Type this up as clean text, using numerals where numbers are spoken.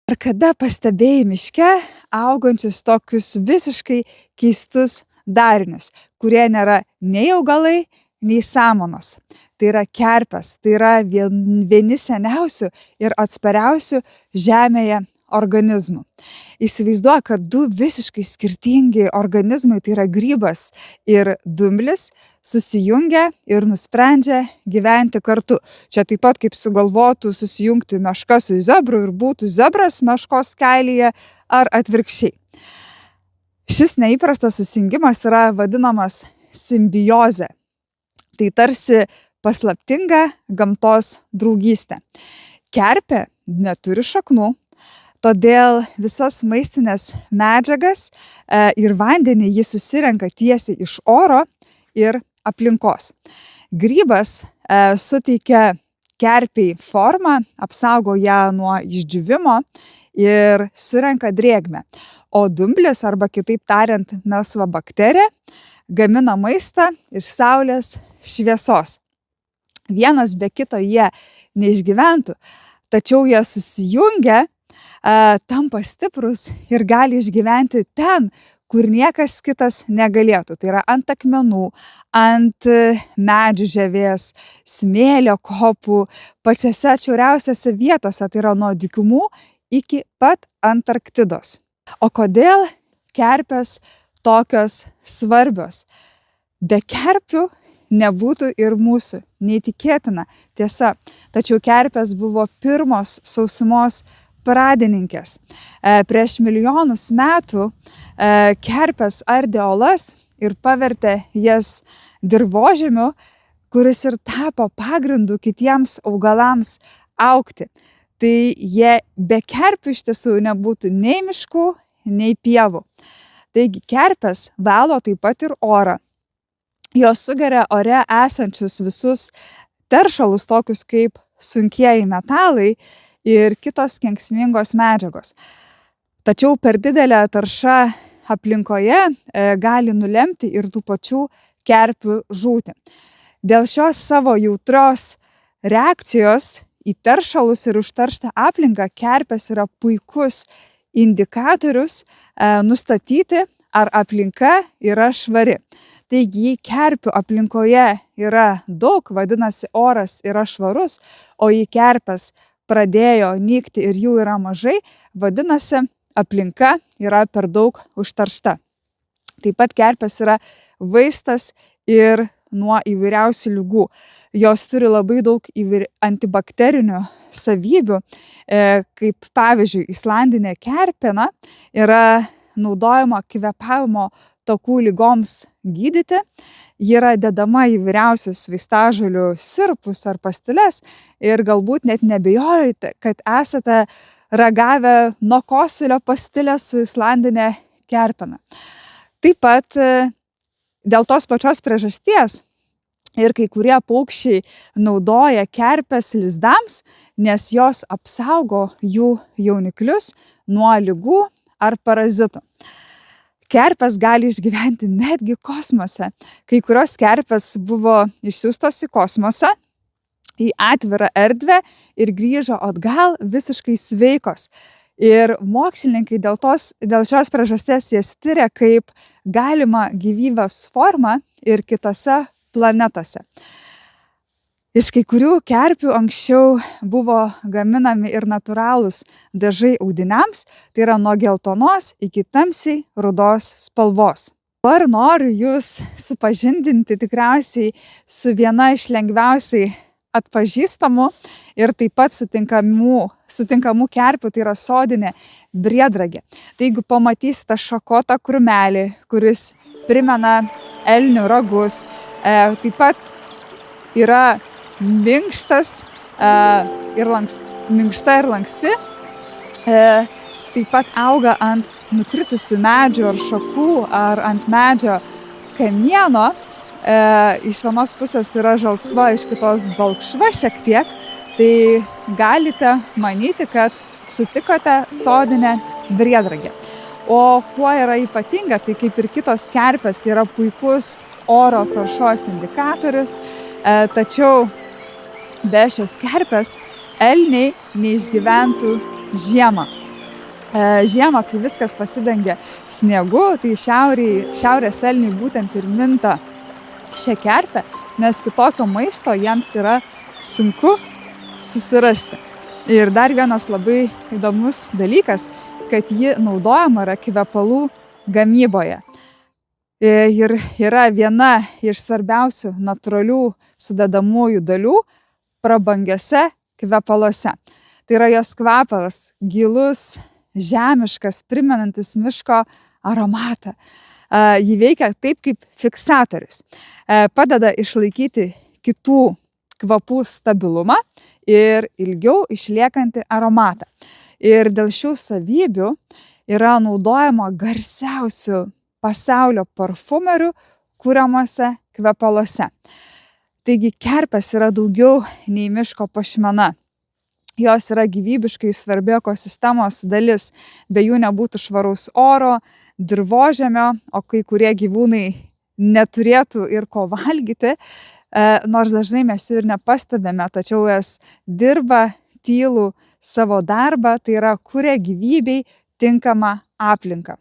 Ar kada pastebėjai miške augančius tokius visiškai keistus darinius, kurie nėra nei augalai, nei samanos? Tai yra kerpės, tai yra vieni seniausių ir atspariausių žemėje organizmų. Įsivaizduok, kad du visiškai skirtingi organizmai, tai yra grybas ir dumblis, susijungia ir nusprendžia gyventi kartu. Čia taip pat kaip sugalvotų susijungti meška su zebru ir būtų zebras meškos kailyje ar atvirkščiai. Šis neįprastas susijungimas yra vadinamas simbiozė. Tai tarsi paslaptinga gamtos draugystė. Kerpė neturi šaknų, todėl visas maistines medžiagas ir vandenį ji susirenka tiesiai iš oro ir aplinkos. Grybas suteikia kerpei formą, apsaugo ją nuo išdžiūvimo ir surenka drėgmę. O dumblis, arba kitaip tariant melsva bakterija, gamina maistą iš saulės šviesos. Vienas be kito jie neišgyventų, tačiau jie susijungia, tampa stiprus ir gali išgyventi ten, kur niekas kitas negalėtų. Tai yra ant akmenų, ant medžių žievės, smėlio kopų, pačiose atšiauriausiose vietose, tai yra nuo dykumų iki pat Antarktidos. O kodėl kerpės tokios svarbios? Be kerpių nebūtų ir mūsų. Neįtikėtina tiesa. Tačiau kerpės buvo pirmos sausumos pradininkės. Prieš milijonus metų kerpės ardė uolas ir pavertė jas dirvožemiu, kuris ir tapo pagrindu kitiems augalams augti. Tai jie be kerpių iš tiesų nebūtų nei miškų, nei pievų. Taigi kerpės valo taip pat ir orą. Jos sugeria ore esančius visus teršalus, tokius kaip sunkieji metalai ir kitos kenksmingos medžiagos. Tačiau per didelė tarša aplinkoje gali nulemti ir tų pačių kerpių žūtį. Dėl šios savo jautrios reakcijos į teršalus ir užterštą aplinką kerpės yra puikus indikatorius nustatyti, ar aplinka yra švari. Taigi, jei kerpių aplinkoje yra daug, vadinasi, oras yra švarus, o jei kerpės pradėjo nykti ir jų yra mažai, vadinasi, aplinka yra per daug užteršta. Taip pat kerpės yra vaistas ir nuo įvairiausių ligų. Jos turi labai daug antibakterinių savybių, kaip pavyzdžiui, islandinė kerpena yra naudojama kvėpavimo takų ligoms gydyti. Ji yra dedama į įvairiausius vaistažolių sirupus ar pastiles ir galbūt net nebijojate, kad esate ragavę nuo kosulio pastilę su islandinė kerpena. Taip pat dėl tos pačios priežasties ir kai kurie paukščiai naudoja kerpes lizdams, nes jos apsaugo jų jauniklius nuo ligų ar parazitų. Kerpės gali išgyventi netgi kosmose. Kai kurios kerpės buvo išsiųstos į kosmosą, į atvirą erdvę ir grįžo atgal visiškai sveikos. Ir mokslininkai dėl šios priežasties jas tiria kaip galima gyvybės formą ir kitose planetose. Iš kai kurių kerpių anksčiau buvo gaminami ir natūralūs dažai audiniams, tai yra nuo geltonos iki tamsiai rudos spalvos. Dabar noriu jūs supažindinti tikriausiai su viena iš lengviausiai atpažįstamų ir taip pat sutinkamų kerpių, tai yra sodinė briedragė. Tai jeigu pamatysite šakotą krūmelį, kuris primena elnių ragus, taip pat yra minkšta ir lanksti, taip pat auga ant nukritusių medžių ar šakų ar ant medžio kamieno. Iš vienos pusės yra žalsva, iš kitos balkšva šiek tiek, tai galite manyti, kad sutikote sodinę briedragę. O kuo yra ypatinga, tai kaip ir kitos kerpės yra puikus oro taršos indikatorius, tačiau be šios kerpės elniai neišgyventų žiemą. Žiemą, kai viskas pasidengia sniegu, tai šiaurės elniai būtent ir minta šią kerpę, nes kitokio maisto jiems yra sunku susirasti. Ir dar vienas labai įdomus dalykas, kad ji naudojama yra kvepalų gamyboje. Ir yra viena iš svarbiausių natūralių sudedamųjų dalių prabangiuose kvepaluose. Tai yra jos kvapalas gilus, žemiškas, primenantis miško aromatą. Ji veikia taip kaip fiksatorius. Padeda išlaikyti kitų kvapų stabilumą ir ilgiau išliekantį aromatą. Ir dėl šių savybių yra naudojama garsiausių pasaulio parfumerių kuriamuose kvepaluose. Taigi kerpės yra daugiau nei miško puošmena. Jos yra gyvybiškai svarbi ekosistemos dalis. Be jų nebūtų švaraus oro, dirvožemio, o kai kurie gyvūnai neturėtų ir ko valgyti, nors dažnai mes jų ir nepastebime, tačiau jas dirba tylų savo darbą, tai yra kuria gyvybei tinkamą aplinką.